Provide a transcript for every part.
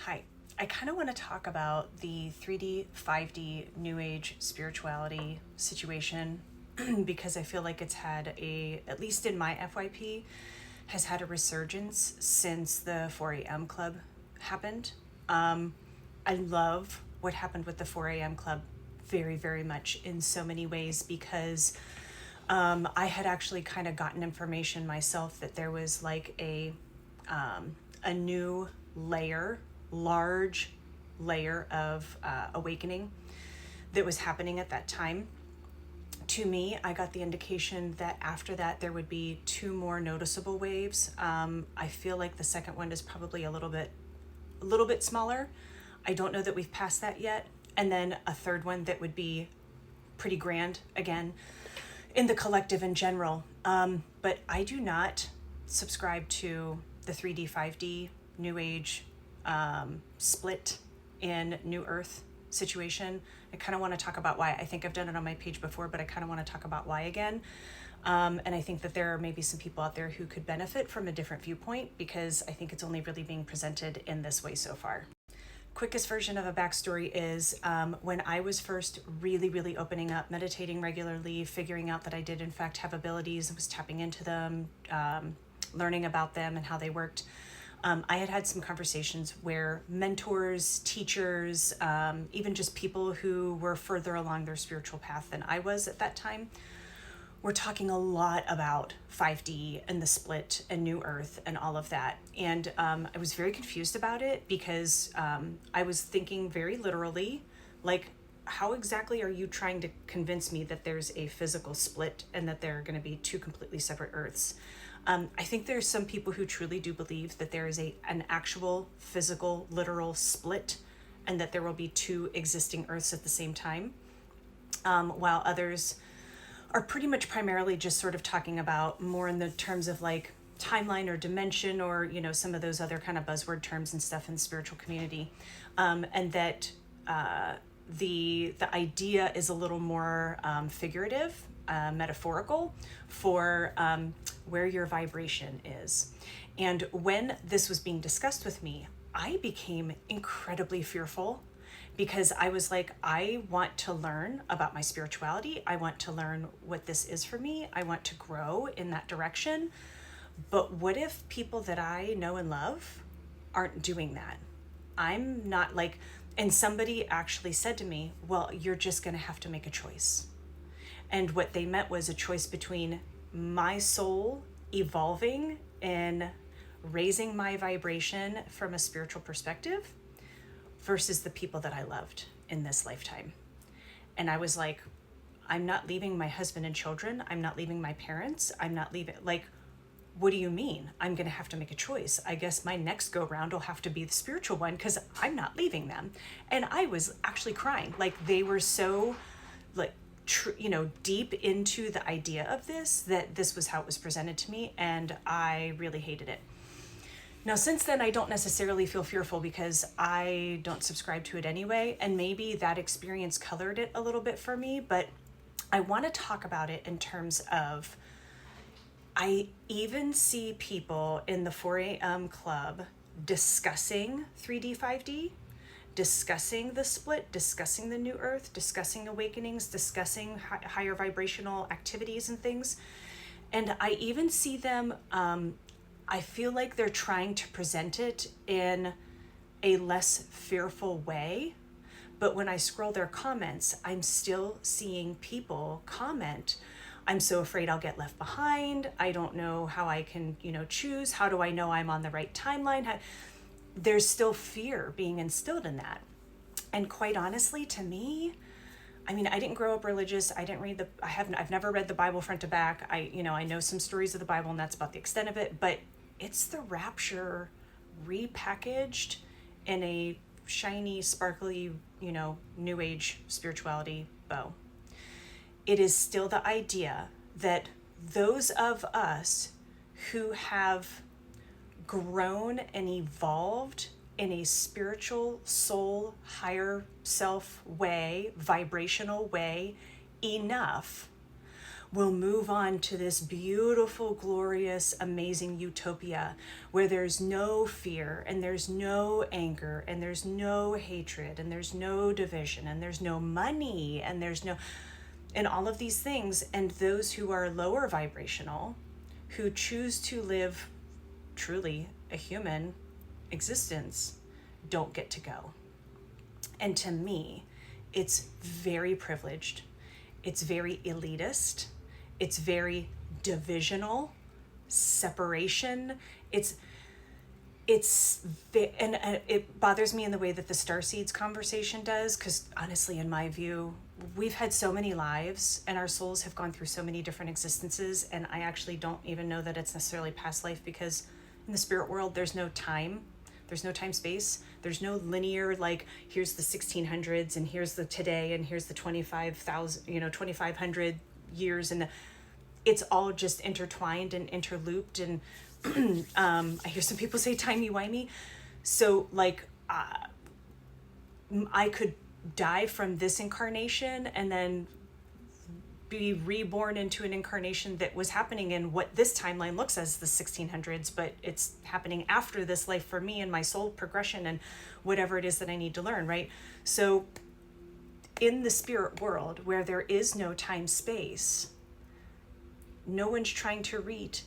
Hi. I kind of want to talk about the 3D, 5D New Age spirituality situation because I feel like it's had at least in my FYP, has had a resurgence since the 4am Club happened. I love what happened with the 4am Club very, very much in so many ways because I had actually kind of gotten information myself that there was like a new layer, large layer of awakening that was happening at that time. To me, I got the indication that after that there would be two more noticeable waves. I feel like the second one is probably a little bit smaller. I don't know that we've passed that yet. And then a third one that would be pretty grand again in the collective in general. But I do not subscribe to the 3D, 5D, New Age split in New Earth situation. I kind of want to talk about why. I think I've done it on my page before, but I kind of want to talk about why again. And I think that there are maybe some people out there who could benefit from a different viewpoint because I think it's only really being presented in this way so far. Quickest version of a backstory is when I was first really opening up, meditating regularly, figuring out that I did in fact have abilities, was tapping into them, learning about them and how they worked. I had some conversations where mentors, teachers, even just people who were further along their spiritual path than I was at that time, were talking a lot about 5D and the split and New Earth and all of that. And I was very confused about it because I was thinking very literally, like, how exactly are you trying to convince me that there's a physical split and that there are going to be two completely separate Earths? I think there's some people who truly do believe that there is an actual physical, literal split and that there will be two existing Earths at the same time, while others are pretty much primarily just sort of talking about more in the terms of like timeline or dimension or, you know, some of those other kind of buzzword terms and stuff in the spiritual community. And that the idea is a little more figurative, metaphorical for where your vibration is. And when this was being discussed with me, I became incredibly fearful because I was like, I want to learn about my spirituality. I want to learn what this is for me. I want to grow in that direction. But what if people that I know and love aren't doing that? I'm not like, and somebody actually said to me, well, you're just going to have to make a choice. And what they meant was a choice between my soul evolving and raising my vibration from a spiritual perspective versus the people that I loved in this lifetime. And I was like, I'm not leaving my husband and children. I'm not leaving my parents. I'm not leaving, like, what do you mean? I'm going to have to make a choice. I guess my next go round will have to be the spiritual one because I'm not leaving them. And I was actually crying. Like they were so like, deep into the idea of this, that this was how it was presented to me. And I really hated it. Now, since then, I don't necessarily feel fearful because I don't subscribe to it anyway. And maybe that experience colored it a little bit for me. But I want to talk about it in terms of, I even see people in the 4am Club discussing 3D, 5D, discussing the split, discussing the New Earth, discussing awakenings, discussing higher vibrational activities and things. And I even see them, I feel like they're trying to present it in a less fearful way. But when I scroll their comments, I'm still seeing people comment, I'm so afraid I'll get left behind. I don't know how I can, choose. How do I know I'm on the right timeline? There's still fear being instilled in that. And quite honestly, to me, I mean, I didn't grow up religious. I didn't read I've never read the Bible front to back. I know some stories of the Bible and that's about the extent of it, but it's the rapture repackaged in a shiny, sparkly, new age spirituality bow. It is still the idea that those of us who have grown and evolved in a spiritual soul, higher self way, vibrational way enough we'll move on to this beautiful, glorious, amazing utopia where there's no fear and there's no anger and there's no hatred and there's no division and there's no money and and all of these things. And those who are lower vibrational, who choose to live truly a human existence, don't get to go. And to me, it's very privileged. It's very elitist. It's very divisional, separation. And it bothers me in the way that the starseeds conversation does, because honestly, in my view, we've had so many lives and our souls have gone through so many different existences, and I actually don't even know that it's necessarily past life, because in the spirit world, there's no time space. There's no linear, like, here's the 1600s and here's the today and here's the 2500 years, and it's all just intertwined and interlooped. And I hear some people say timey-wimey. So like, I could die from this incarnation and then be reborn into an incarnation that was happening in what this timeline looks as the 1600s, but it's happening after this life for me and my soul progression and whatever it is that I need to learn, right? So in the spirit world, where there is no time space, no one's trying to reach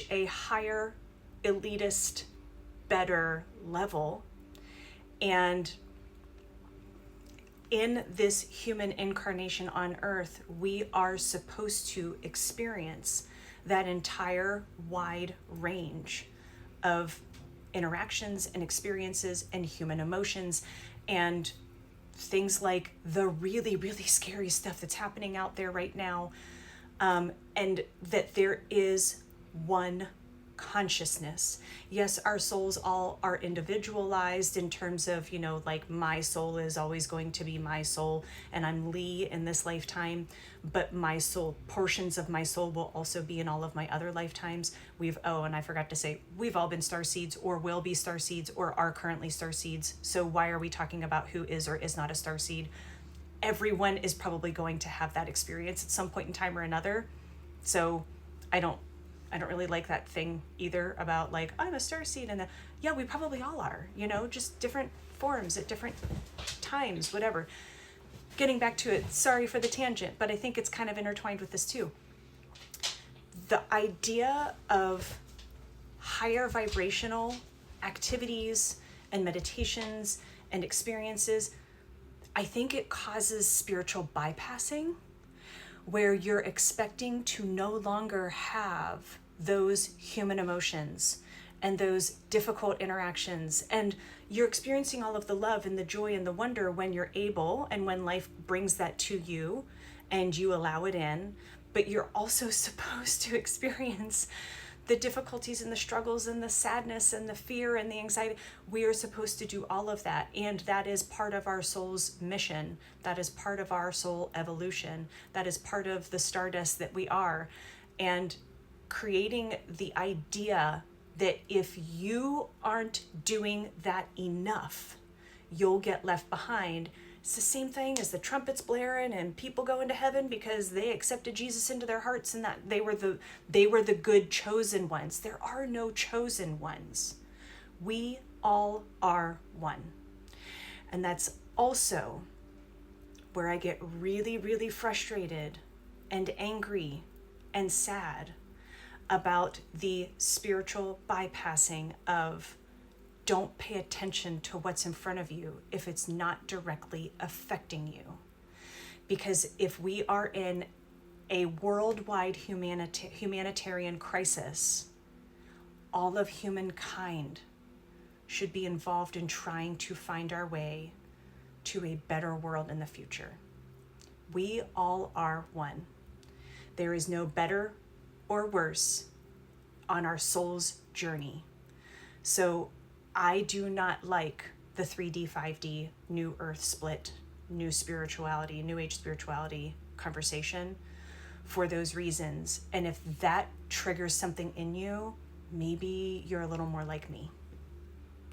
a higher, elitist, better level. And in this human incarnation on earth, we are supposed to experience that entire wide range of interactions and experiences and human emotions and things like the really, really scary stuff that's happening out there right now. And that there is one consciousness. Yes, our souls all are individualized in terms of, like, my soul is always going to be my soul and I'm Lee in this lifetime, but my soul, portions of my soul will also be in all of my other lifetimes. And I forgot to say, we've all been starseeds or will be starseeds or are currently starseeds. So why are we talking about who is or is not a starseed? Everyone is probably going to have that experience at some point in time or another. So I don't really like that thing either about, like, I'm a starseed, and yeah, we probably all are, just different forms at different times, whatever. Getting back to it, sorry for the tangent, but I think it's kind of intertwined with this too. The idea of higher vibrational activities and meditations and experiences, I think it causes spiritual bypassing, where you're expecting to no longer have those human emotions and those difficult interactions. And you're experiencing all of the love and the joy and the wonder when you're able and when life brings that to you and you allow it in. But you're also supposed to experience the difficulties and the struggles and the sadness and the fear and the anxiety. We are supposed to do all of that. And that is part of our soul's mission. That is part of our soul evolution. That is part of the stardust that we are. And creating the idea that if you aren't doing that enough, you'll get left behind. It's the same thing as the trumpets blaring and people going to heaven because they accepted Jesus into their hearts and that they were the good chosen ones. There are no chosen ones. We all are one. And that's also where I get really, really frustrated and angry and sad about the spiritual bypassing of, don't pay attention to what's in front of you if it's not directly affecting you. Because if we are in a worldwide humanitarian crisis, all of humankind should be involved in trying to find our way to a better world in the future. We all are one. There is no better or worse on our soul's journey. So I do not like the 3D, 5D, new earth split, new spirituality, new age spirituality conversation for those reasons. And if that triggers something in you, maybe you're a little more like me.